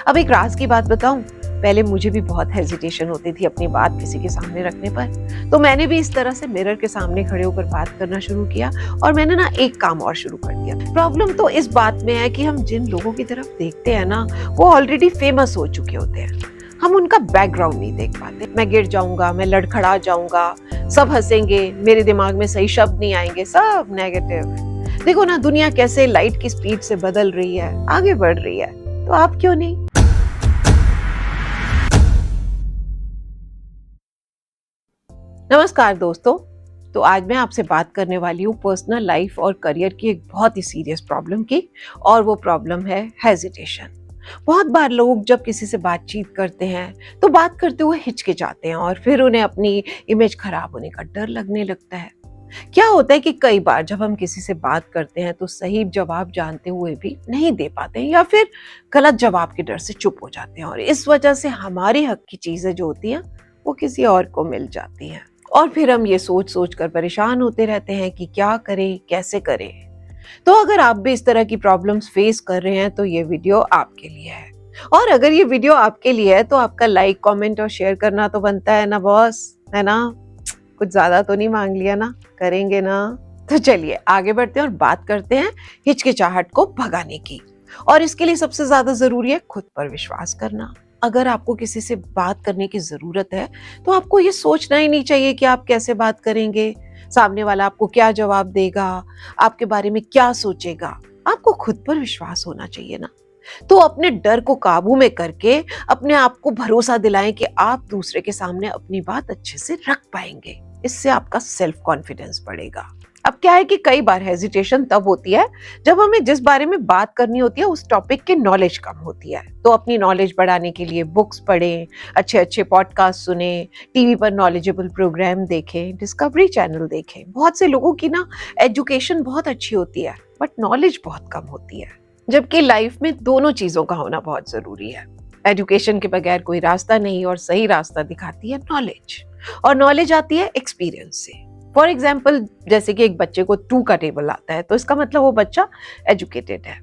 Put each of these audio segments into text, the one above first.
अब एक राज की बात बताऊं, पहले मुझे भी बहुत हेजिटेशन होती थी अपनी बात किसी के सामने रखने पर। तो मैंने भी इस तरह से मिरर के सामने खड़े होकर बात करना शुरू किया और मैंने ना एक काम और शुरू कर दिया। प्रॉब्लम तो इस बात में है कि हम जिन लोगों की तरफ देखते हैं ना, वो ऑलरेडी फेमस हो चुके होते हैं। हम उनका बैकग्राउंड नहीं देख पाते। मैं गिर जाऊंगा, मैं लड़खड़ा जाऊंगा, सब हंसेंगे, मेरे दिमाग में सही शब्द नहीं आएंगे, सब नेगेटिव। देखो ना, दुनिया कैसे लाइट की स्पीड से बदल रही है, आगे बढ़ रही है, तो आप क्यों नहीं। नमस्कार दोस्तों। तो आज मैं आपसे बात करने वाली हूँ पर्सनल लाइफ और करियर की एक बहुत ही सीरियस प्रॉब्लम की, और वो प्रॉब्लम है हेजिटेशन। बहुत बार लोग जब किसी से बातचीत करते हैं तो बात करते हुए हिचकिचाते हैं और फिर उन्हें अपनी इमेज खराब होने का डर लगने लगता है। क्या होता है कि कई बार जब हम किसी से बात करते हैं तो सही जवाब जानते हुए भी नहीं दे पाते हैं, या फिर गलत जवाब के डर से चुप हो जाते हैं, और इस वजह से हमारे हक की चीजें जो होती हैं वो किसी और को मिल जाती हैं। और फिर हम ये सोच सोच कर परेशान होते रहते हैं कि क्या करें, कैसे करें। तो अगर आप भी इस तरह की प्रॉब्लम्स फेस कर रहे हैं तो ये वीडियो आपके लिए है। और अगर ये वीडियो आपके लिए है तो आपका लाइक, कमेंट और शेयर करना तो बनता है ना बॉस, है ना। कुछ ज्यादा तो नहीं मांग लिया ना, करेंगे ना। तो चलिए आगे बढ़ते हैं और बात करते हैं हिचकिचाहट को भगाने की। और इसके लिए सबसे ज्यादा जरूरी है खुद पर विश्वास करना। अगर आपको किसी से बात करने की जरूरत है तो आपको ये सोचना ही नहीं चाहिए कि आप कैसे बात करेंगे, सामने वाला आपको क्या जवाब देगा, आपके बारे में क्या सोचेगा। आपको खुद पर विश्वास होना चाहिए ना। तो अपने डर को काबू में करके अपने आप को भरोसा दिलाएं कि आप दूसरे के सामने अपनी बात अच्छे से रख पाएंगे। इससे आपका सेल्फ कॉन्फिडेंस बढ़ेगा। अब क्या है कि कई बार हेजिटेशन तब होती है जब हमें जिस बारे में बात करनी होती है उस टॉपिक की नॉलेज कम होती है। तो अपनी नॉलेज बढ़ाने के लिए बुक्स पढ़ें, अच्छे अच्छे पॉडकास्ट सुने, टीवी पर नॉलेजेबल प्रोग्राम देखें, डिस्कवरी चैनल देखें। बहुत से लोगों की ना एजुकेशन बहुत अच्छी होती है बट नॉलेज बहुत कम होती है, जबकि लाइफ में दोनों चीजों का होना बहुत जरूरी है। एजुकेशन के बगैर कोई रास्ता नहीं, और सही रास्ता दिखाती है नॉलेज, और नॉलेज आती है एक्सपीरियंस से। फॉर एग्जाम्पल, जैसे कि एक बच्चे को 2 का टेबल आता है तो इसका मतलब वो बच्चा एजुकेटेड है।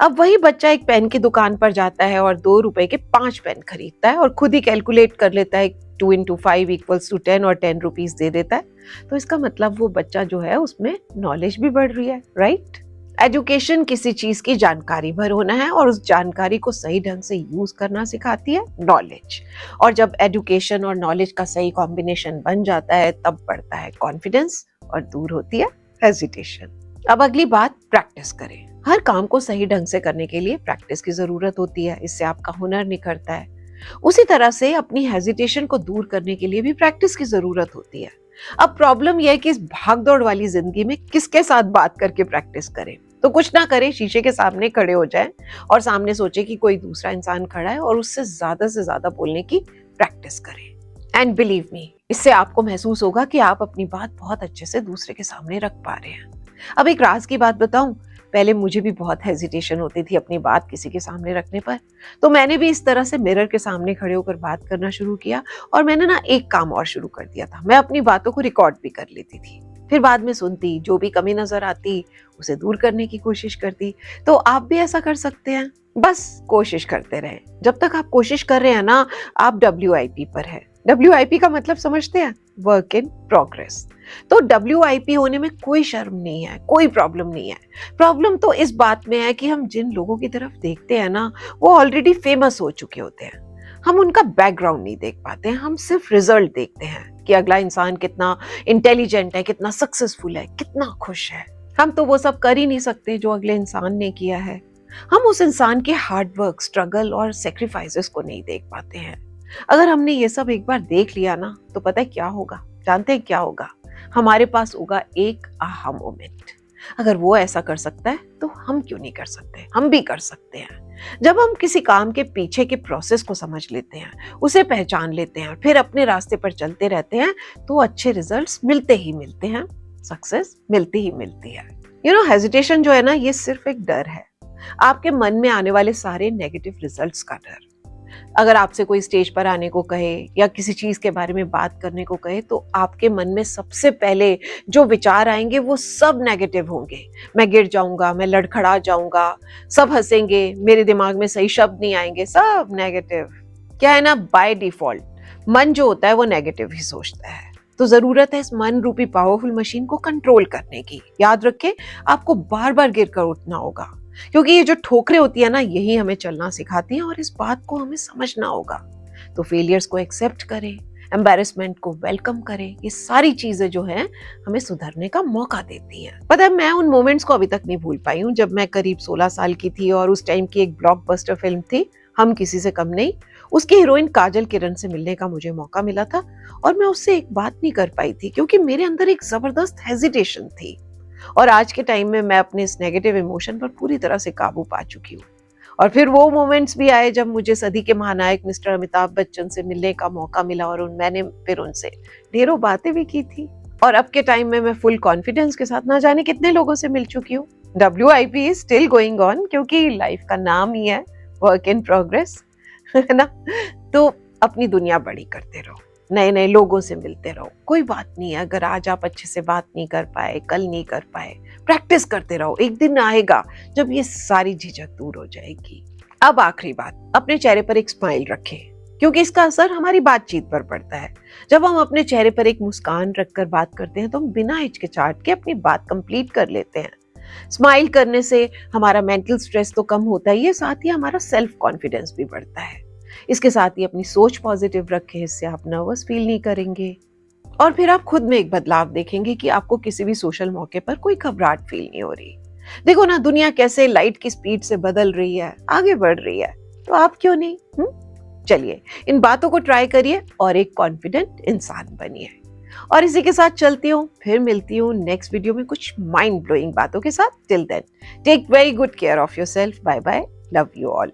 अब वही बच्चा एक पेन की दुकान पर जाता है और 2 रुपए के 5 पेन खरीदता है और खुद ही कैलकुलेट कर लेता है 2 into 5 = 10 और 10 रुपीज दे देता है। तो इसका मतलब वो बच्चा जो है उसमें नॉलेज भी बढ़ रही है, राइट। एजुकेशन किसी चीज की जानकारी भर होना है और उस जानकारी को सही ढंग से यूज करना सिखाती है नॉलेज। और जब एजुकेशन और नॉलेज का सही कॉम्बिनेशन बन जाता है तब बढ़ता है कॉन्फिडेंस और दूर होती है हेजिटेशन। अब अगली बात, प्रैक्टिस करें। हर काम को सही ढंग से करने के लिए प्रैक्टिस की जरूरत होती है, इससे आपका हुनर निखरता है। उसी तरह से अपनी हेजिटेशन को दूर करने के लिए भी प्रैक्टिस की जरूरत होती है। अब प्रॉब्लम यह है कि इस भागदौड़ वाली जिंदगी में किसके साथ बात करके प्रैक्टिस करें। तो कुछ ना करें, शीशे के सामने खड़े हो जाएं और सामने सोचे कि कोई दूसरा इंसान खड़ा है और उससे से ज्यादा बोलने की प्रैक्टिस करें। एंड बिलीव मी, इससे आपको महसूस होगा कि आप अपनी बात बहुत अच्छे से दूसरे के सामने रख पा रहे हैं। अब एक राज की बात बताऊं, पहले मुझे भी बहुत हेजिटेशन होती थी अपनी बात किसी के सामने रखने पर। तो मैंने भी इस तरह से मिरर के सामने खड़े होकर बात करना शुरू किया, और मैंने ना एक काम और शुरू कर दिया था। मैं अपनी बातों को रिकॉर्ड भी कर लेती थी, फिर बाद में सुनती, जो भी कमी नजर आती उसे दूर करने की कोशिश करती। तो आप भी ऐसा कर सकते हैं, बस कोशिश करते रहें। जब तक आप कोशिश कर रहे हैं ना, आप WIP पर है। WIP का मतलब समझते हैं? Work in progress. तो WIP होने में कोई शर्म नहीं है, कोई प्रॉब्लम नहीं है। प्रॉब्लम तो इस बात में है कि हम जिन लोगों की तरफ देखते हैं ना, वो ऑलरेडी फेमस हो चुके होते हैं। हम उनका बैकग्राउंड नहीं देख पाते हैं, हम सिर्फ रिजल्ट देखते हैं कि अगला इंसान कितना इंटेलिजेंट है, कितना सक्सेसफुल है, कितना खुश है। हम तो वो सब कर ही नहीं सकते जो अगले इंसान ने किया है। हम उस इंसान के हार्ड वर्क, स्ट्रगल और सेक्रीफाइसेस को नहीं देख पाते हैं। अगर हमने ये सब एक बार देख लिया ना, तो पता है क्या होगा? जानते हैं क्या होगा? हमारे पास होगा एक आहा मोमेंट। अगर वो ऐसा कर सकता है तो हम क्यों नहीं कर सकते? हम भी कर सकते हैं। जब हम किसी काम के पीछे के प्रोसेस को समझ लेते हैं, उसे पहचान लेते हैं, फिर अपने रास्ते पर चलते रहते हैं, तो अच्छे रिजल्ट्स मिलते ही मिलते हैं, सक्सेस मिलती ही मिलती है। हेजिटेशन जो है ना, ये सिर्फ एक डर है, आपके मन में आने वाले सारे नेगेटिव रिजल्ट्स का डर। अगर आपसे कोई स्टेज पर आने को कहे या किसी चीज के बारे में बात करने को कहे तो आपके मन में सबसे पहले जो विचार आएंगे वो सब नेगेटिव होंगे। मैं गिर जाऊंगा, मैं लड़खड़ा जाऊंगा, सब हंसेंगे, मेरे दिमाग में सही शब्द नहीं आएंगे, सब नेगेटिव। क्या है ना, बाय डिफॉल्ट मन जो होता है वो नेगेटिव ही सोचता है। तो जरूरत है इस मन रूपी पावरफुल मशीन को कंट्रोल करने की। याद रखें, आपको बार बार गिर कर उठना होगा, क्योंकि ये जो ठोकरें होती है ना, यही हमें चलना सिखाती हैं और इस बात को हमें समझना होगा। तो फेलियर्स को एक्सेप्ट करें, एम्बैरेसमेंट को वेलकम करें। ये सारी चीजें जो हैं हमें सुधरने का मौका देती हैं। पता है, मैं उन मोमेंट्स को अभी तक नहीं भूल पाई हूँ जब मैं करीब 16 साल की थी और उस टाइम की एक ब्लॉकबस्टर फिल्म थी हम किसी से कम नहीं, उसकी हीरोइन काजल किरण से मिलने का मुझे मौका मिला था और मैं उससे एक बात नहीं कर पाई थी क्योंकि मेरे अंदर एक जबरदस्त हेजिटेशन थी। और आज के टाइम में मैं अपने इस नेगेटिव इमोशन पर पूरी तरह से काबू पा चुकी हूँ। और फिर वो मोमेंट्स भी आए जब मुझे सदी के महानायक मिस्टर अमिताभ बच्चन से मिलने का मौका मिला और मैंने फिर उनसे ढेरों बातें भी की थी। और अब के टाइम में मैं फुल कॉन्फिडेंस के साथ ना जाने कितने लोगों से मिल चुकी हूँ। WIP is still going on, क्योंकि लाइफ का नाम ही है वर्क इन प्रोग्रेस, है ना। तो अपनी दुनिया बड़ी करते रहो, नए नए लोगों से मिलते रहो। कोई बात नहीं है अगर आज आप अच्छे से बात नहीं कर पाए, कल नहीं कर पाए, प्रैक्टिस करते रहो। एक दिन आएगा जब ये सारी झिझक दूर हो जाएगी। अब आखिरी बात, अपने चेहरे पर एक स्माइल रखें, क्योंकि इसका असर हमारी बातचीत पर पड़ता है। जब हम अपने चेहरे पर एक मुस्कान रखकर बात करते हैं तो हम बिना हिचकिचाहट के अपनी बात कंप्लीट कर लेते हैं। स्माइल करने से हमारा मेंटल स्ट्रेस तो कम होता ही है, साथ ही हमारा सेल्फ कॉन्फिडेंस भी बढ़ता है। इसके साथ ही अपनी सोच पॉजिटिव रखें, इससे आप नर्वस फील नहीं करेंगे और फिर आप खुद में एक बदलाव देखेंगे कि आपको किसी भी सोशल मौके पर कोई घबराहट फील नहीं हो रही। देखो ना, दुनिया कैसे लाइट की स्पीड से बदल रही है, आगे बढ़ रही है, तो आप क्यों नहीं? चलिए, इन बातों को ट्राई करिए और एक कॉन्फिडेंट इंसान बनिए। और इसी के साथ चलती हूँ, फिर मिलती हूँ नेक्स्ट वीडियो में कुछ माइंड ब्लोइंग बातों के साथ। Till then, take very good care of yourself. Bye bye, love you all.